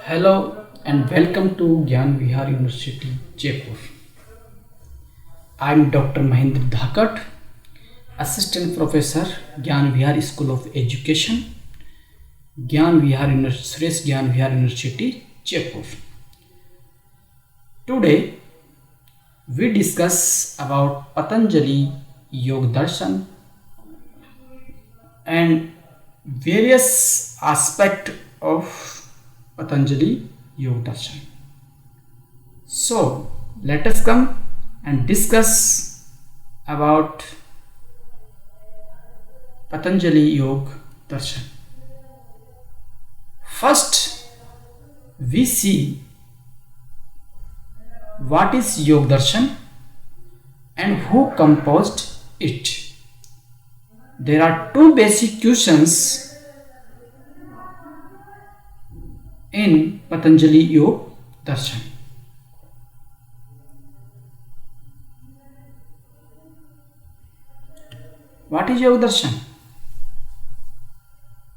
Hello and welcome to Gyan Vihar University, Jaipur. I am Dr. Mahendra Dhakat, Assistant Professor, Gyan Vihar School of Education, Suresh Gyan Vihar University, Jaipur. Today we discuss about Patanjali Yoga Darshan and various aspects of Patanjali Yoga Darshan. So let us come and discuss about Patanjali Yoga Darshan. First, we see what is Yoga Darshan and who composed it. There are two basic questions in Patanjali Yoga Darshan. What is Yoga Darshan?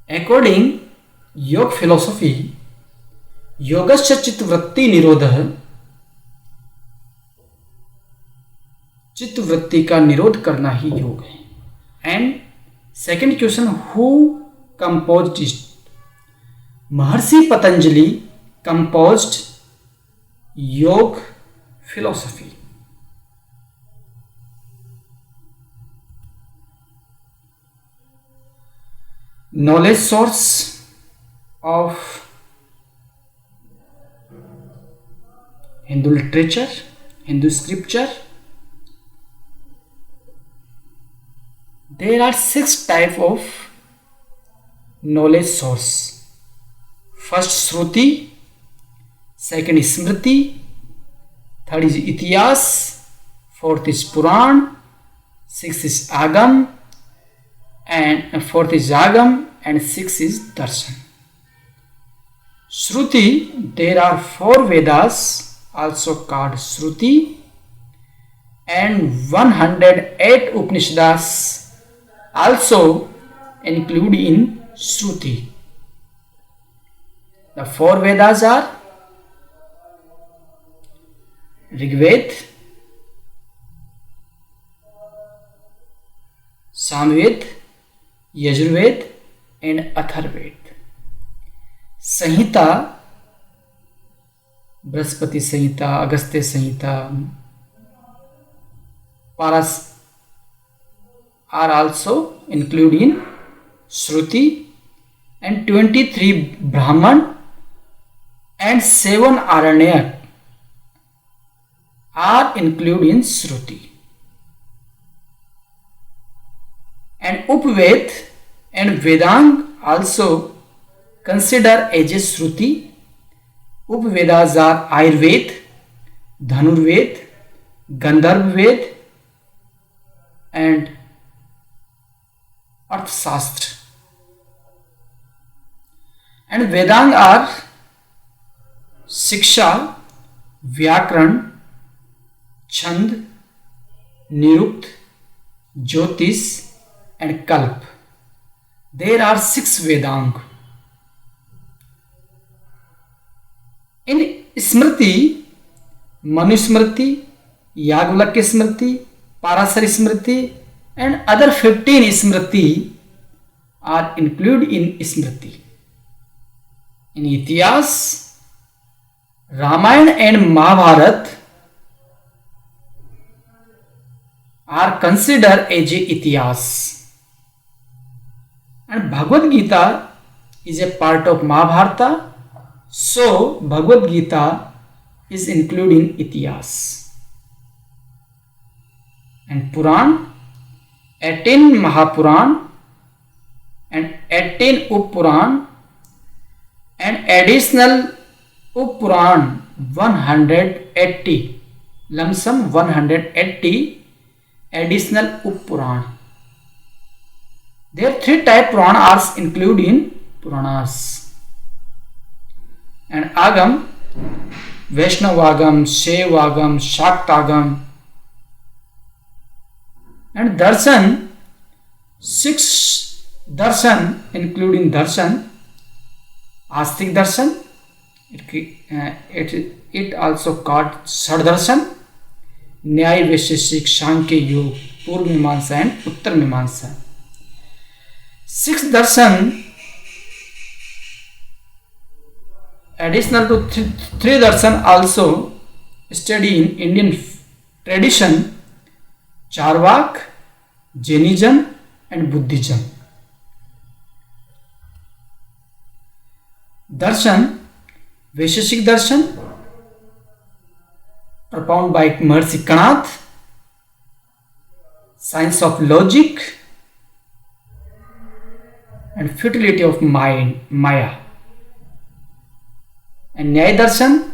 According Yoga philosophy, योगस्य चित्तवृत्ति निरोधः, चित्तवृत्ति का निरोध करना ही योग है. And second question, who composed it? Maharshi Patanjali composed yoga philosophy. Knowledge source of Hindu literature, Hindu scripture. There are 6 types of knowledge source. First Shruti, second is Smriti, third is Itihas, fourth is Puran, sixth is Agam, and fourth is Agam, and sixth is Darshan. Shruti, there are 4 Vedas, also called Shruti, and 108 Upanishads, also included in Shruti. The 4 Vedas are Rigved, Samved, Yajurved, and Atharved. Sanhita, Brihaspati Sanhita, Agastya Sanhita, Paras are also included in Shruti, and 23 Brahman and 7 Aranyak are included in Shruti. And Upved and Vedang also considered as a Shruti. Upvedas are Ayurved, Dhanurved, Gandharvved, and Arthashastra. And Vedang are Shiksha, Vyakaran, Chand, Nirukt, Jyotish, and Kalp. There are 6 Vedang. In Smriti, Manusmriti, Yagvalakya Smriti, Parasar Smriti, and other 15 Smriti are included in Smriti. In Itihas, Ramayana and Mahabharata are considered as a Itihas. And Bhagavad Gita is a part of Mahabharata, so Bhagavad Gita is included in Itihas. And Puran, 18 Mahapuran and 18 Uppuran, and additional Uppuran 180, lump sum 180 additional Uppuran. There are 3 type Puranas included in Puranas. And Agam, Vaishnavagam, Shaivagam, Shaktagam, and Darshan, 6 darshan including darshan, Astik darshan, It also called Shadarshan, न्याय, वैशेषिक, सांख्य, योग, पूर्व मीमांसा and उत्तर मीमांसा. Sixth darshan, additional to three darshan, also study in Indian tradition: Charvak, Jainism and Buddhism. Darshan, Vaisheshika Darshan, propounded by Maharishi Kanath. Science of logic and futility of mind, Maya. And Nyaya Darshan,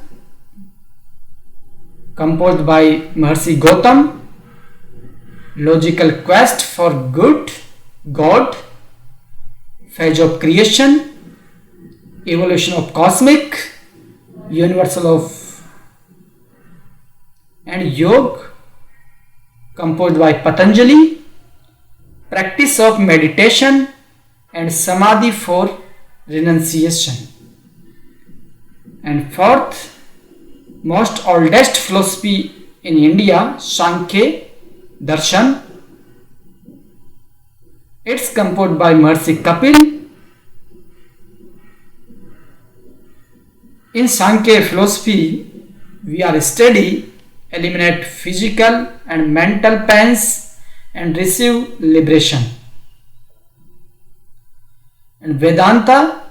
composed by Maharishi Gautam. Logical quest for good, God, phase of creation, evolution of cosmic, universal of, and Yoga, composed by Patanjali. Practice of meditation and Samadhi for renunciation. And fourth, most oldest philosophy in India, Sankhya Darshan. It's composed by Maharishi Kapil. In Sankhya philosophy, we are study, eliminate physical and mental pains and receive liberation. And Vedanta,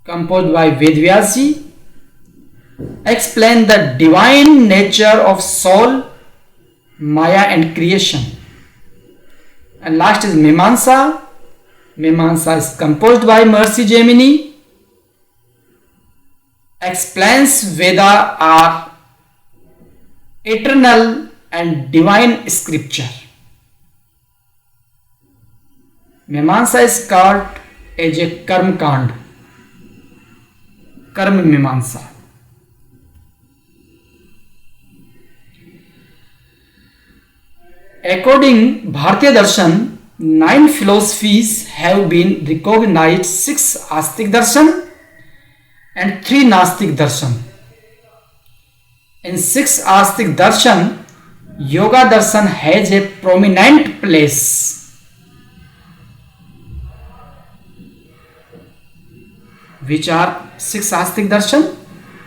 composed by Vedvyasi, explain the divine nature of soul, Maya and creation. And last is Mimamsa. Mimamsa is composed by Maharishi Jaimini, explains Veda are eternal and divine scripture. Mimamsa is called as a karma kand, karma mimamsa. According Bharatiya Darshan, 9 philosophies have been recognized: 6 Astik Darshan and 3 Nastik Darshan. In 6 Astik Darshan, Yoga Darshan has a prominent place. Which are 6 Astik Darshan?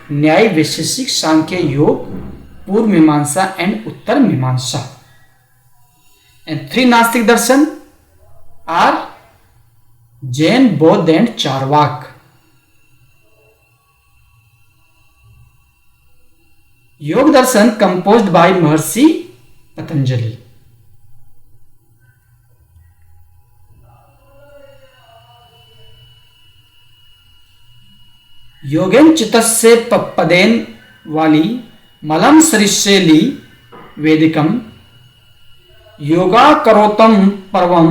Nyaya, Vaisheshik, Sankhya, Yoga, Purva Mimamsa and Uttar Mimamsa. And 3 Nastik Darshan are Jain, Bodh and Charvak. Yoga Darshan composed by Maharishi Patanjali. योगेन चितस्य पदेन वाली मलम सरिष्येली वेदिकम योगा करोतम पर्वम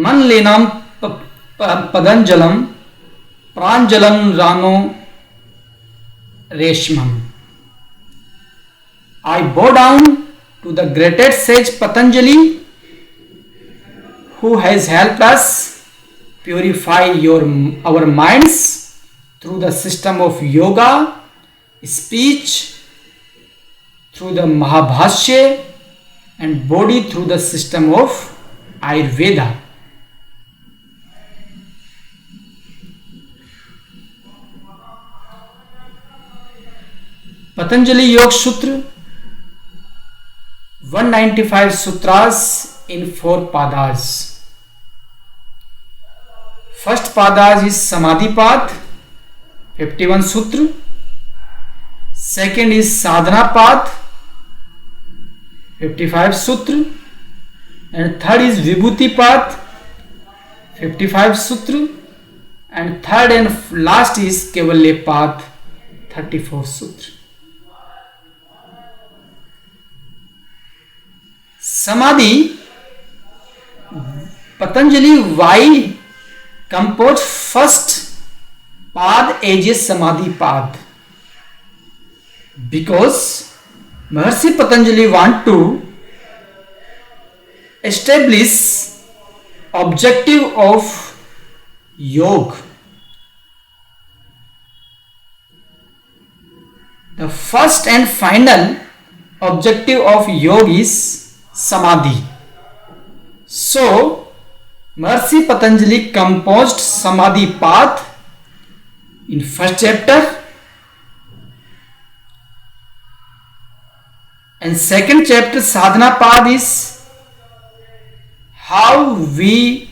मन लीनम पदंजलम प्रांजलम रानो रेशमम. I bow down to the greatest sage Patanjali, who has helped us purify our minds through the system of yoga, speech through the Mahabhashya, and body through the system of Ayurveda. Patanjali Yoga Sutra, 195 sutras in 4 padas. First padas is Samadhi Pad, 51 sutra. Second is Sadhana Pad, 55 sutra. And third is Vibhuti Pad, 55 sutra. And third and last is Kaivalya Pad, 34 sutra. Samadhi, Patanjali why composed first Pad as a Samadhi Pad? Because Maharishi Patanjali want to establish objective of yoga. The first and final objective of yoga is samadhi. So Maharishi Patanjali composed samadhi path in first chapter, and second chapter sadhana path is how we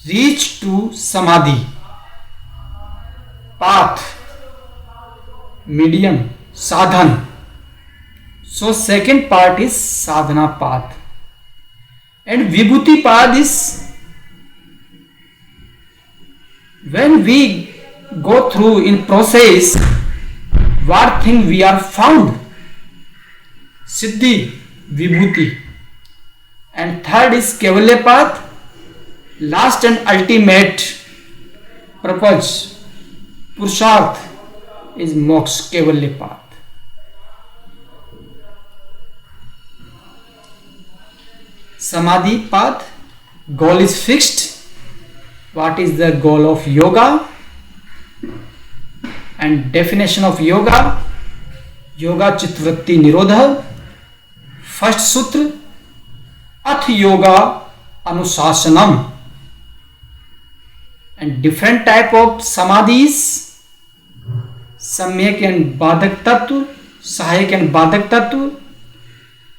reach to samadhi path, medium, sadhan. So second part is sadhana path, and vibhuti path is when we go through in process what thing we are found, siddhi, vibhuti. And third is kevalya path, last and ultimate purpose, purusharth is moksha, kevalya path. Samadhi path, goal is fixed. What is the goal of yoga? And definition of yoga: yoga chitvritti nirodha. First sutra, ath yoga anusasanam. And different type of samadhis: samyak and badak tattva, sahayak and badak tattva,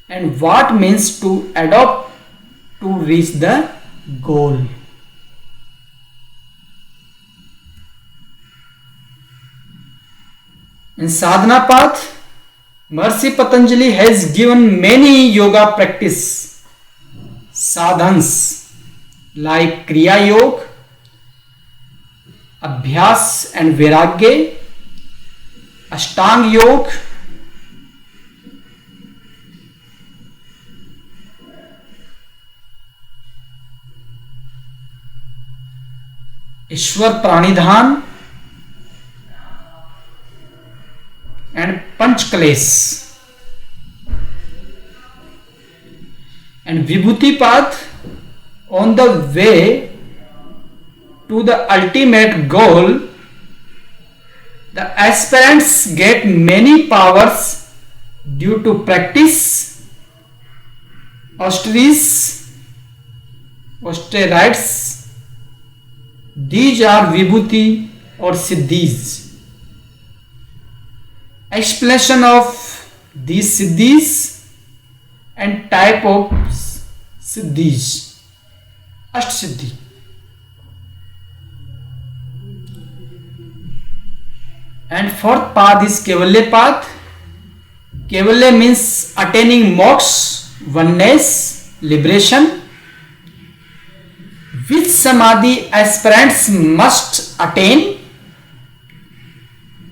and what means to adopt to reach the goal. In sadhana path, Maharishi Patanjali has given many yoga practice sadhans like kriya yoga, abhyas and vairagya, ashtanga yoga, Ishwar प्राणिधान, and panchkalesh. And vibhuti path, on the way to the ultimate goal, the aspirants get many powers due to practice austerities. These are vibhuti or siddhis. Explanation of these siddhis and type of siddhis. Asht siddhi. And fourth path is kevalya path. Kevalya means attaining moksha, oneness, liberation, which samadhi aspirants must attain.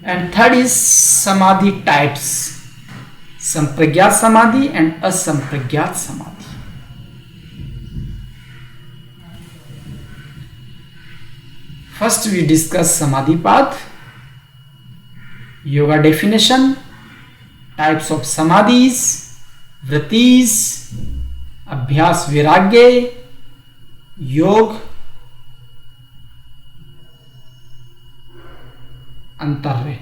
And third is samadhi types: sampragyat samadhi and asampragyat samadhi. First we discuss samadhi path, yoga definition, types of samadhis, vritis, abhyas, vairagya, योग, अंतर्य.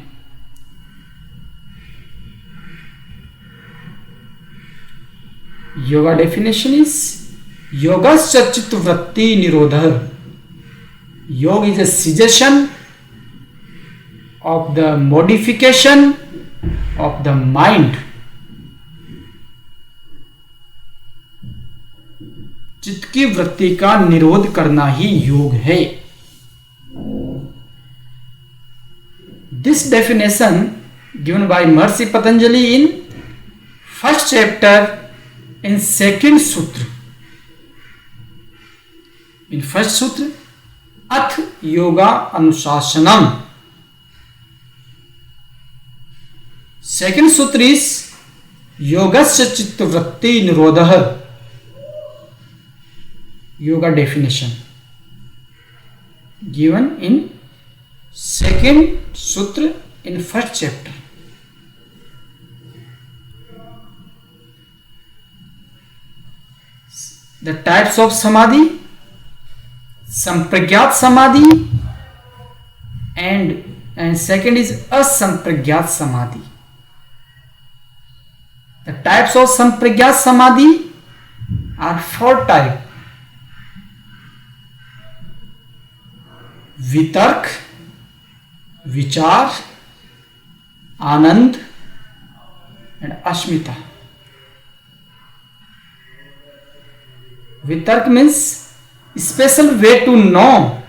Yoga definition is yogasya chittavritti nirodha. Yoga is a suggestion of the modification of the mind. चित्त की वृत्ति का निरोध करना ही योग है. This definition given by Maharishi Patanjali in first chapter in second sutra. In first sutra, ath yoga anusasanam. Second sutra is yogasya chittavritti nirodha. Yoga definition given in second sutra in first chapter. The types of samadhi: sampragyat samadhi and and second is asampragyat samadhi. The types of sampragyat samadhi are four types: vitark, vichar, anand, and ashmita. Vitark means special way to know.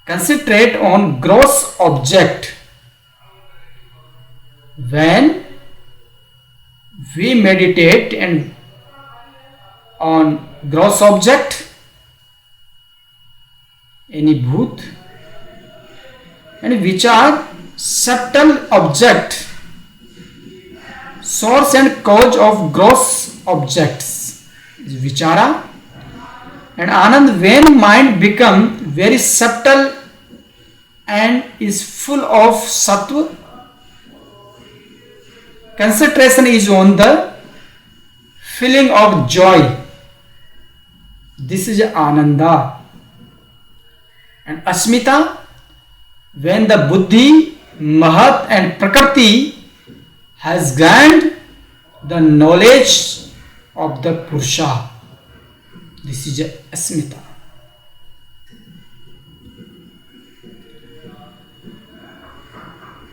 Concentrate on gross object. When we meditate and on gross object, any bhoot, and which are subtle object, source and cause of gross objects, is vichara. And anand, when mind become very subtle and is full of sattva, concentration is on the feeling of joy. This is ananda. And asmita, when the buddhi, mahat and prakriti has gained the knowledge of the purusha. This is asmita.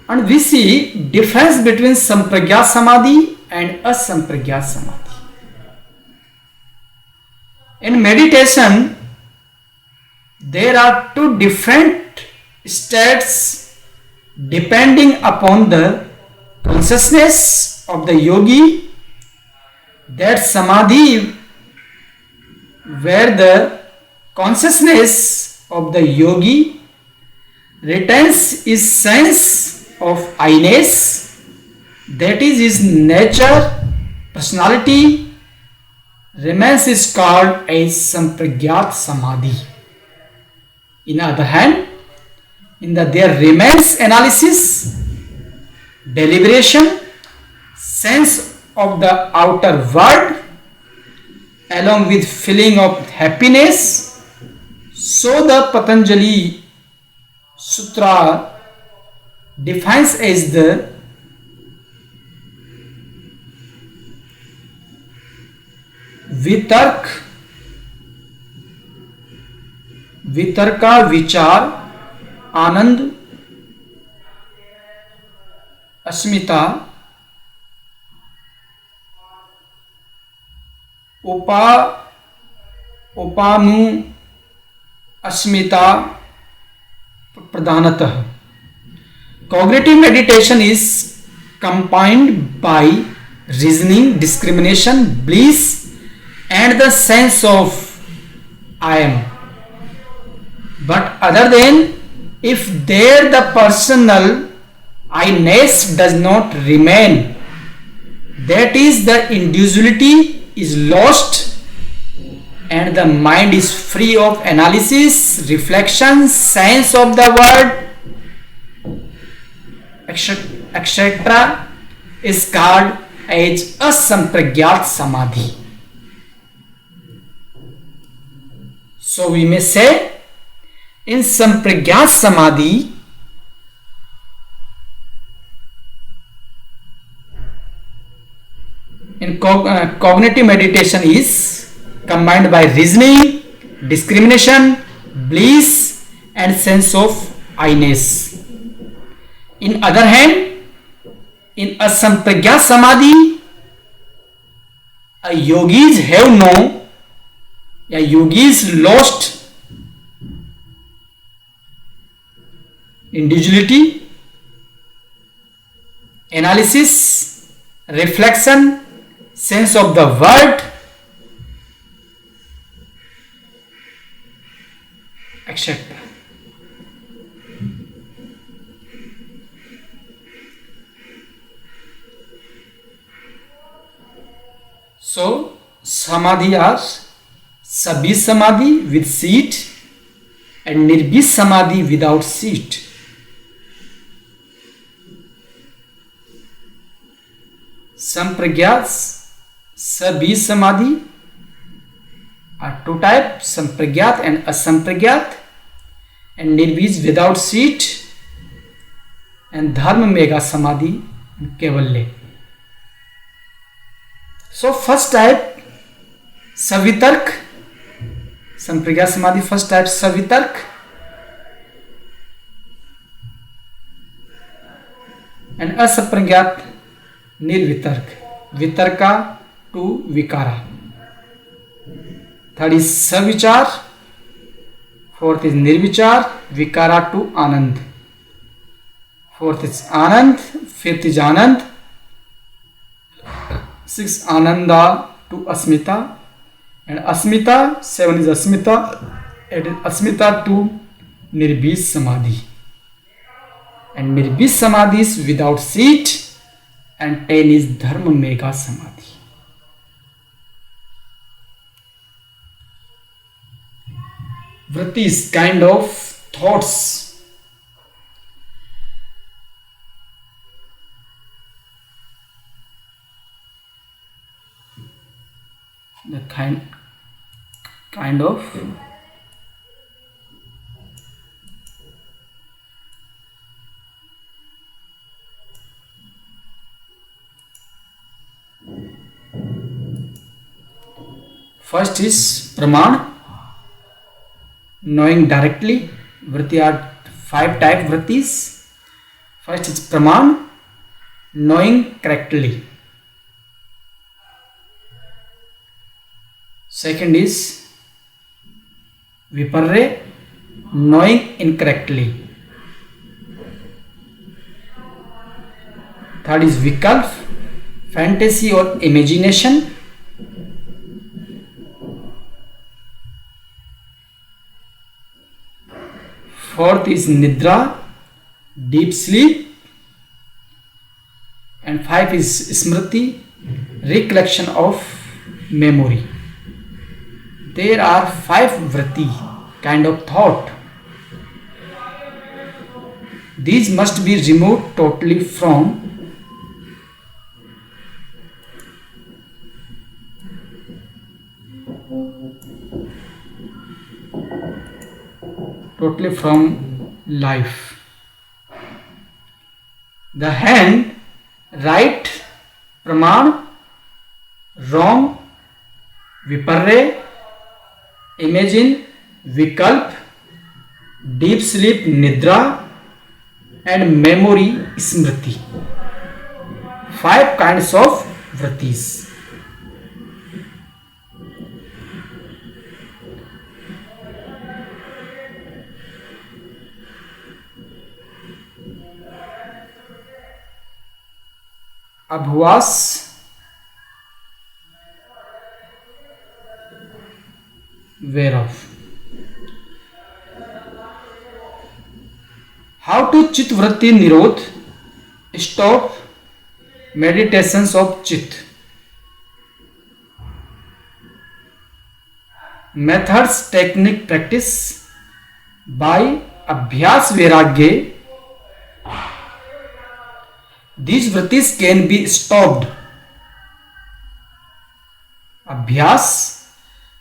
And we see difference between sampragyat samadhi and asampragyat samadhi. In meditation, there are two different states depending upon the consciousness of the yogi. That samadhi where the consciousness of the yogi retains his sense of I-ness, that is his nature, personality, remains, is called as sampragyat samadhi. In other hand, there remains analysis, deliberation, sense of the outer world, along with feeling of happiness. So the Patanjali Sutra defines as the vitark, vitarka, vichar, anand, asmita, upanu asmita pradhanatah. Cognitive meditation is combined by reasoning, discrimination, bliss and the sense of I am. But other than, if there the personal I-ness does not remain, that is, the individuality is lost and the mind is free of analysis, reflection, sense of the world, etc., is called as asampragyat samadhi. So we may say, in sampragyat samadhi, in cognitive meditation is combined by reasoning, discrimination, bliss and sense of I-ness. In other hand, in asampragyat samadhi, yogis have no, yogis lost individuality, analysis, reflection, sense of the world, etc. So, samadhi are sabhi samadhi with seat and nirbis samadhi without seat. Sampragyat, sabhi samadhi are two types, sampragyat and asampragyat. and Nirbij without seat, and Dharma Mega Samadhi and Kaivalya. So first type Savitark, Sampragya Samadhi, first type Savitark, and Asapragyat Nirvitark, Vitarka to Vikara. Third is Savichar, fourth is Nirvichar, Vikara to Anand. Fourth is Anand, fifth is Anand, sixth Ananda to Asmita, and Asmita, seven is Asmita, eight is Asmita to Nirbij Samadhi. And Nirbij Samadhi is without seat, and 10 is Dharma Mega Samadhi. Vritti is kind of thoughts. The kind of first is Praman, knowing directly. Vritti are 5 type vrittis. First is Praman, knowing correctly. Second is Viparre, knowing incorrectly. Third is Vikalp, fantasy or imagination. Fourth is Nidra, deep sleep. And 5 is Smriti, recollection of memory. There are 5 vritti, kind of thought. These must be removed totally from life. The hand, right, Praman, wrong, Viparre, imagine, Vikalp, deep sleep, Nidra, and memory, Smriti. 5 kinds of vrittis. Abhuvas, whereof. How to Chit Vritti Nirodh, stop meditations of Chit. Methods, technique, practice by Abhyas Vairagya. These vrittis can be stopped. Abhyas,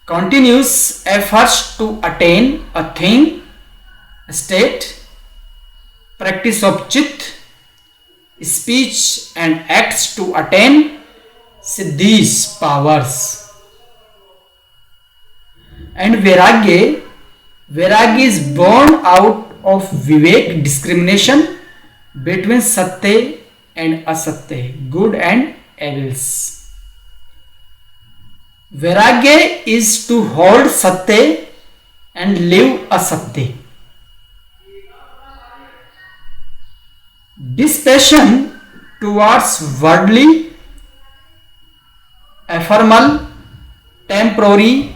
continuous efforts to attain a thing, a state, practice of Chit, speech and acts to attain siddhis, powers. And Vairagya, Vairagya is born out of Vivek, discrimination between Satya and Asatya, good and evils. Vairagya is to hold Satya and leave Asatya. Dispassion towards worldly, ephemeral, temporary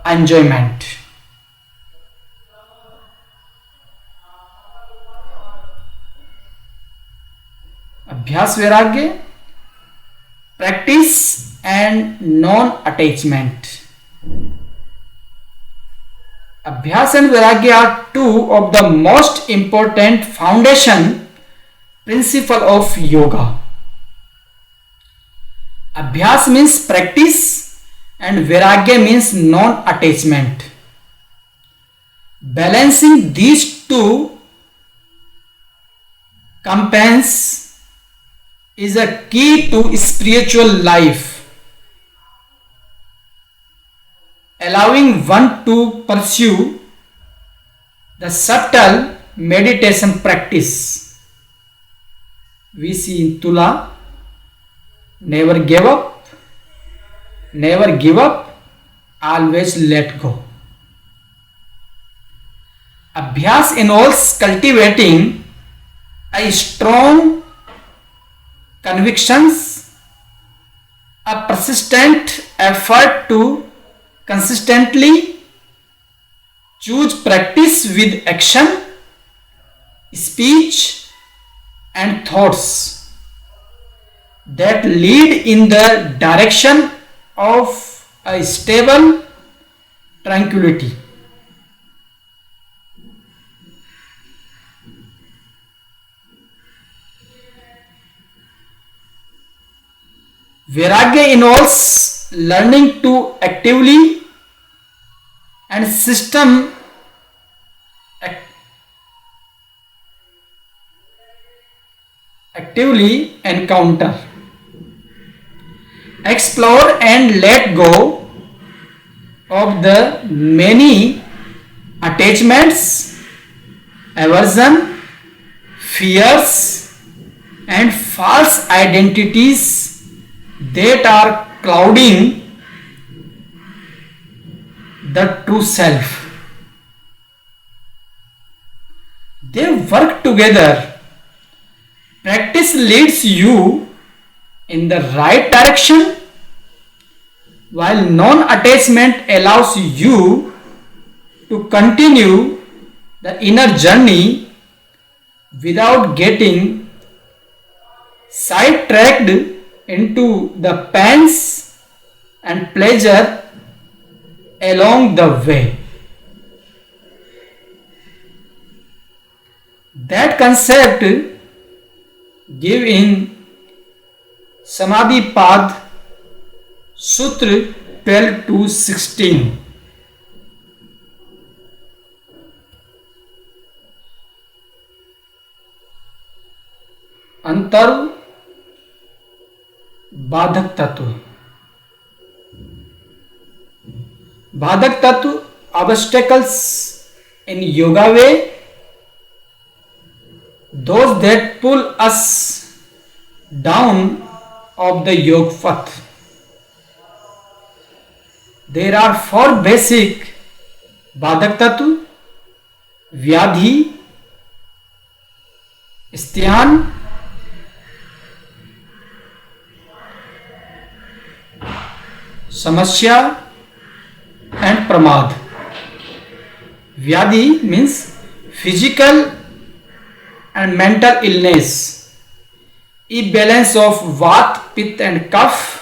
enjoyment. Abhyas Vairagya, practice and non-attachment. Abhyas and Vairagya are 2 of the most important foundation principle of yoga. Abhyas means practice and Vairagya means non-attachment. Balancing these to compense is a key to spiritual life, allowing one to pursue the subtle meditation practice. We see in Tula, never give up, always let go. Abhyas involves cultivating a strong convictions, a persistent effort to consistently choose practice with action, speech and thoughts that lead in the direction of a stable tranquility. Vairagya involves learning to actively and actively encounter, explore and let go of the many attachments, aversion, fears and false identities that are clouding the true self. They work together. Practice leads you in the right direction, while non-attachment allows you to continue the inner journey without getting sidetracked into the pains and pleasure along the way. That concept give in Samadhi Pad Sutra 12 to 16. अंतर बाधक तत्व. बाधक तत्व obstacles in yoga way, those that pull us down of the yoga path. There are four basic बाधक तत्व: व्याधि, स्त्यान, समस्या and pramad. Vyadhi means physical and mental illness, imbalance of Vat, Pitta and Kapha.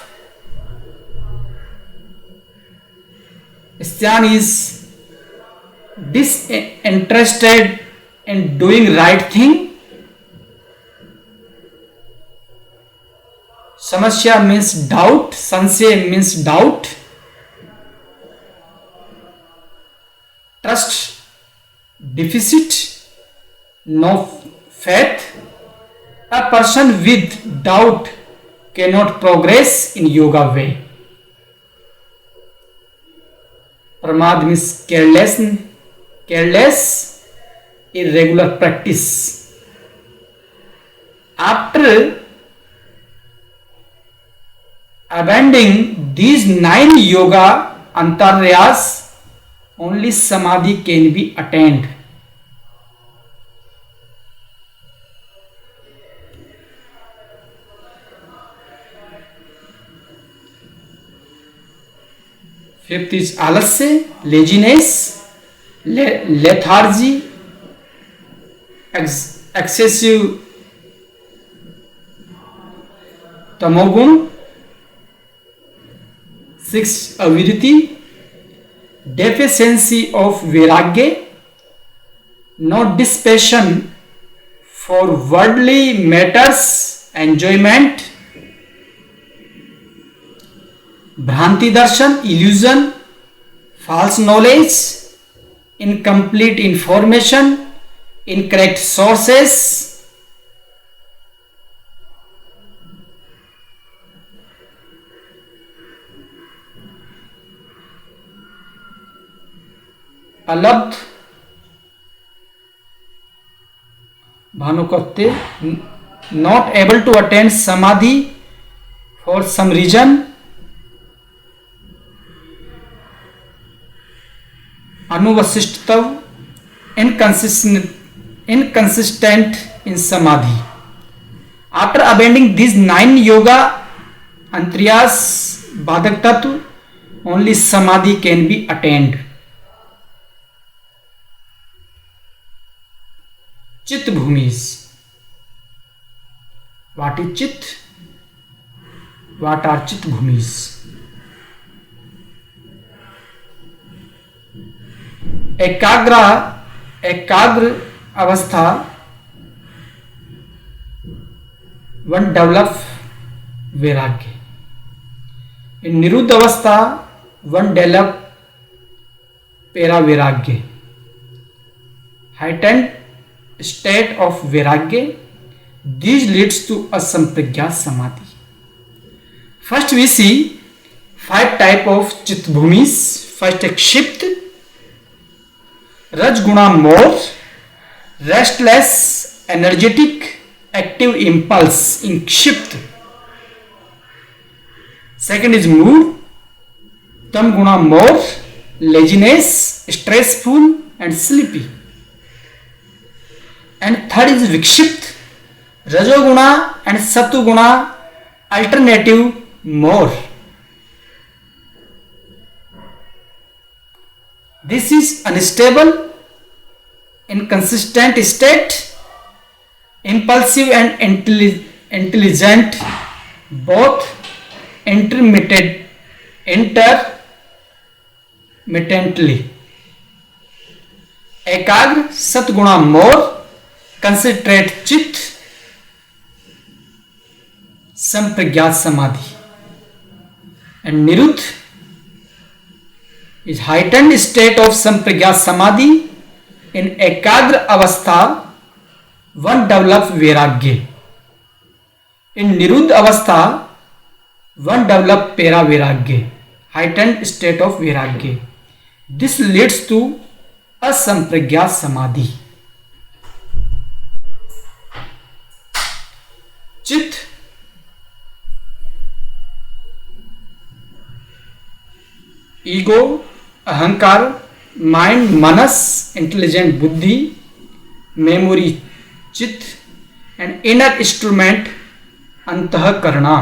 Styan is disinterested in doing right thing. Samasya means doubt, Sansay means doubt. Trust deficit, no faith. A person with doubt cannot progress in yoga way. Pramad means careless, irregular practice. After abandoning these 9 yoga antaryas, only samadhi can be attained. Fifth is alasya, laziness, lethargy, excessive tamogun. 6 aviditi, deficiency of vairagya, no dispassion for worldly matters, enjoyment. Bhranti darshan, illusion, false knowledge, incomplete information, incorrect sources, अलब्ध भानुकत्ते, not able to attain samadhi for some reason, anuvasishtatav, inconsistent in samadhi. After abandoning these 9 yoga antriyas badak tattva, only samadhi can be attained. Chit bhumis. What is chit? What are chit bhumis? एकाग्र अवस्था, one develop वैराग्य. इन निरुद्ध अवस्था, one develop पेरा वैराग्य. heightened state of vairagya, this leads to asampragya samadhi. First we see 5 type of chit bhumis. First is kshipt, raj guna more, restless, energetic, active impulse in kshipt. Second is mood, tam guna more, laziness, stressful and sleepy. And third is vikshipt, rajoguna and satoguna, alternative more. This is unstable, inconsistent state, impulsive and intelligent, both intermittently. एकाग्र सतगुणा मोर, concentrate चित्त, संप्रज्ञात समाधि. And niruddha is heightened state of sampragyat samadhi. In ekagra avastha, one develop vairagya. In niruddha avastha, one develop pera vairagya, heightened state of vairagya. This leads to asampragyat samadhi. Chitta, ego, ahankara, mind, manas, intelligent buddhi, memory chitta, and inner instrument antahkarana.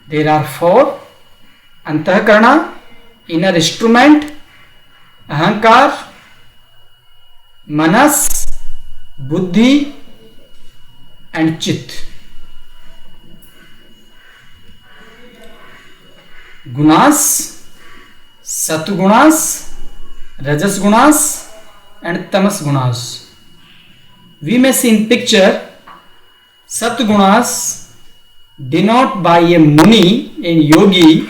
There are 4: antahkarana, inner instrument, ahankara, manas, बुद्धि and चित्त. गुणास, सत्गुणास, रजस gunas and tamas gunas. We may see in picture satgunas denote by a muni and yogi,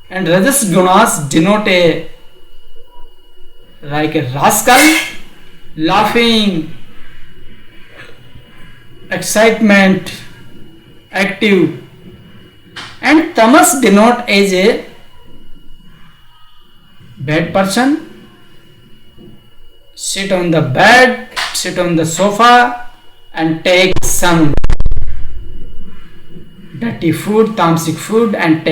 and rajas gunas denote a like a rascal, laughing, excitement, active, and tamas denote as a bad person, sit on the bed, sit on the sofa and take some dirty food, tamasic food, and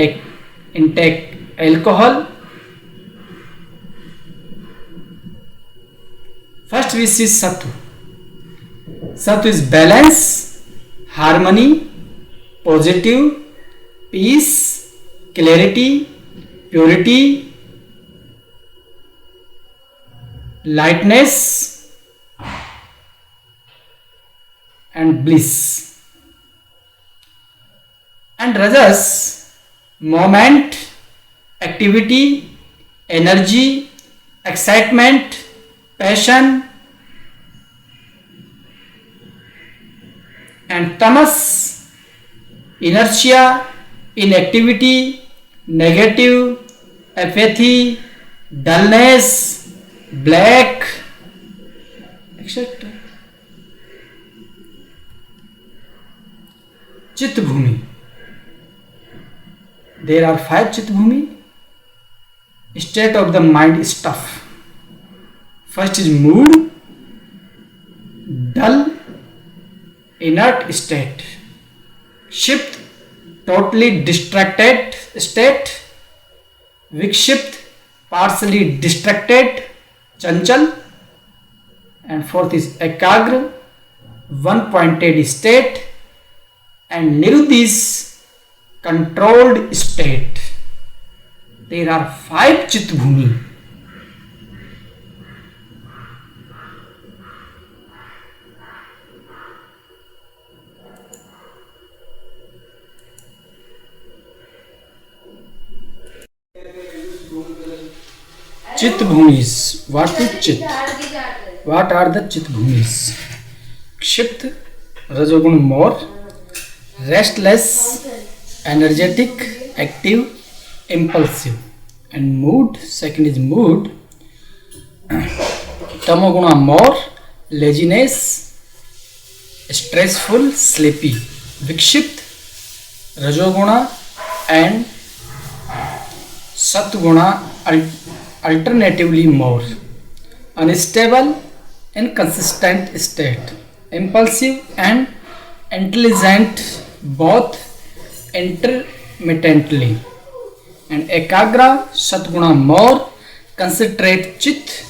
intake alcohol. First we see Sattva. Sattva is balance, harmony, positive, peace, clarity, purity, lightness and bliss. And Rajas, moment, activity, energy, excitement, passion. And Tamas, inertia, inactivity, negative, apathy, dullness, black, etc. Chitta Bhumi. There are 5 Chitta Bhumi. State of the mind is tough. First is mood, dull, inert state. Kshipt, totally distracted state. Vikshipt, partially distracted, chanchal. And fourth is ekagra, one-pointed state. And niruddha is controlled state. There are 5 Chitta Bhumi. Chitta Bhumis. What is Chit? What are the Chitta Bhumis? Kshipt, Rajogun more, restless, energetic, active, impulsive. And mood, second is mood. Tamoguna more, laziness, stressful, sleepy. Vikshipt, Rajoguna and Satguna alternatively more. Unstable, inconsistent state. Impulsive and intelligent both intermittently. And ekagra, satguna more, concentrate chit,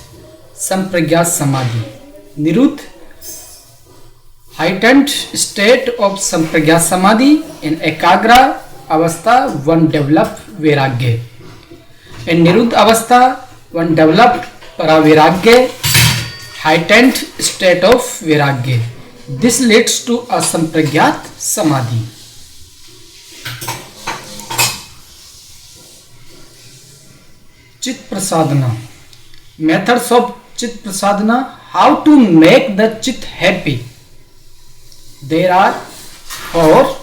sampragya samadhi. Niruddha, heightened state of sampragya samadhi. In ekagra avastha, one develop vairagya. In niruddha avastha, one develop paraviragya, heightened state of vairagya. This leads to a sampragyat samadhi. Chit prasadana. Methods of chit prasadana. How to make the chit happy. There are 4.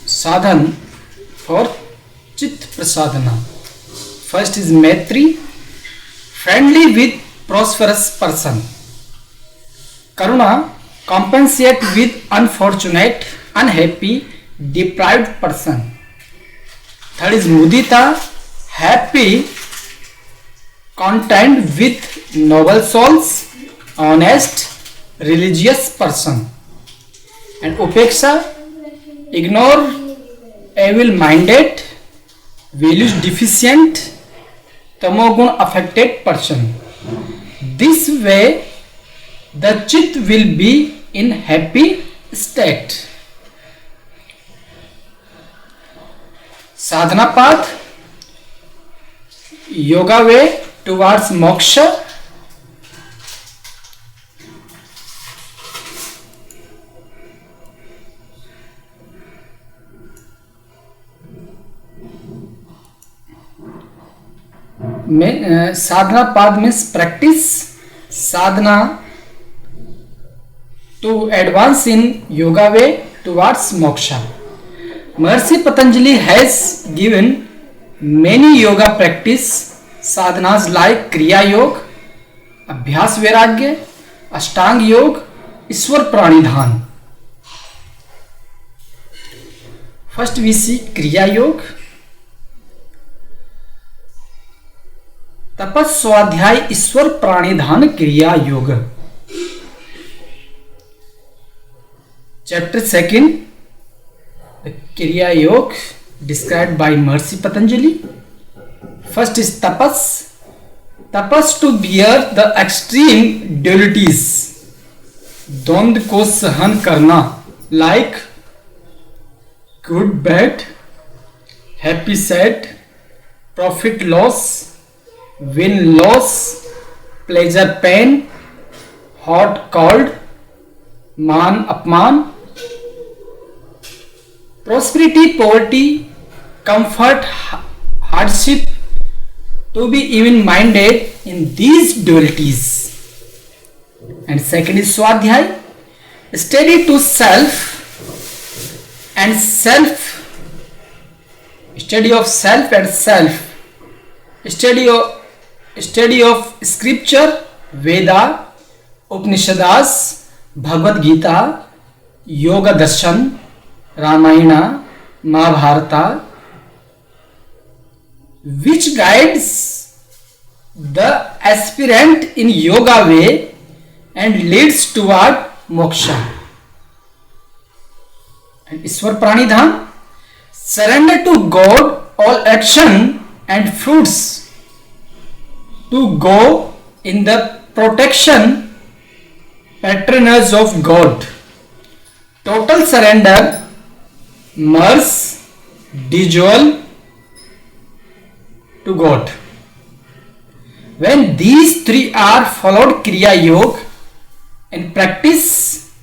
Sadhan for chit prasadana. First is Maitri, friendly with prosperous person. Karuna, compensate with unfortunate, unhappy, deprived person. Third is Mudita, happy, content with noble souls, honest, religious person. And Upeksha, ignore evil-minded, values deficient, tamogun affected person. This way, the chit will be in happy state. Sadhana path, yoga way towards moksha. Sadhana path means practice sadhana to advance in yoga way towards moksha. Maharishi Patanjali has given many yoga practice sadhanas like Kriya Yoga, Abhyas Vairagya, Ashtang Yoga, Ishwar Pranidhan. First we see Kriya Yoga. तपस स्वाध्याय ईश्वर प्राणिधान क्रिया योग. Chapter 2, the Kriya Yoga described by Maharishi Patanjali. First is tapas. Tapas to bear the extreme dualities. द्वंद्व को सहन करना, like good bad, happy sad, profit loss, win loss, pleasure pain, hot cold, मान अपमान, prosperity poverty, comfort hardship, to be even minded in these dualities. And second is swadhyay, steady to self and self study of self and self, study of scripture, Veda, Upanishads, Bhagavad Gita, Yoga Darshan, Ramayana, Mahabharata, which guides the aspirant in yoga way and leads toward moksha. And Iswar Pranidhan, surrender to God all action and fruits to go in the protection patronage of God. Total surrender, merge, dissolve to God. When these three are followed Kriya Yoga in practice,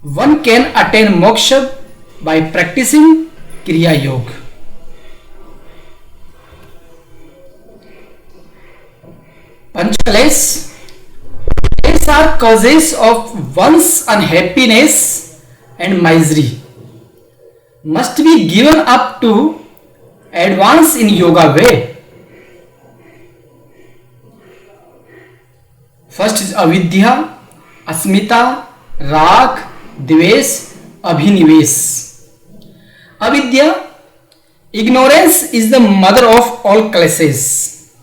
one can attain moksha by practicing Kriya Yoga. Panchkalesh. These are causes of one's unhappiness and misery. Must be given up to advance in yoga way. First is avidya, asmita, rag, dvesh, abhinivesh. Avidya, ignorance is the mother of all classes.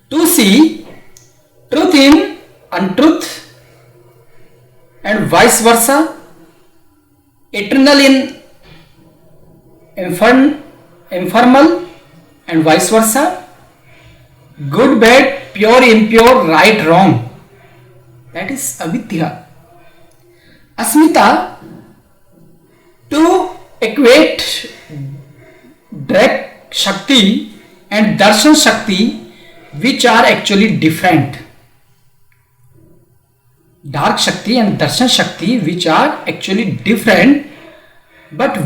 To see truth in untruth and vice versa, eternal in infernal and vice versa, good bad, pure impure, right wrong, that is avidya. Asmita, to equate direct shakti and darshan shakti, which are actually different. Dark shakti and darshan shakti, which are actually different, but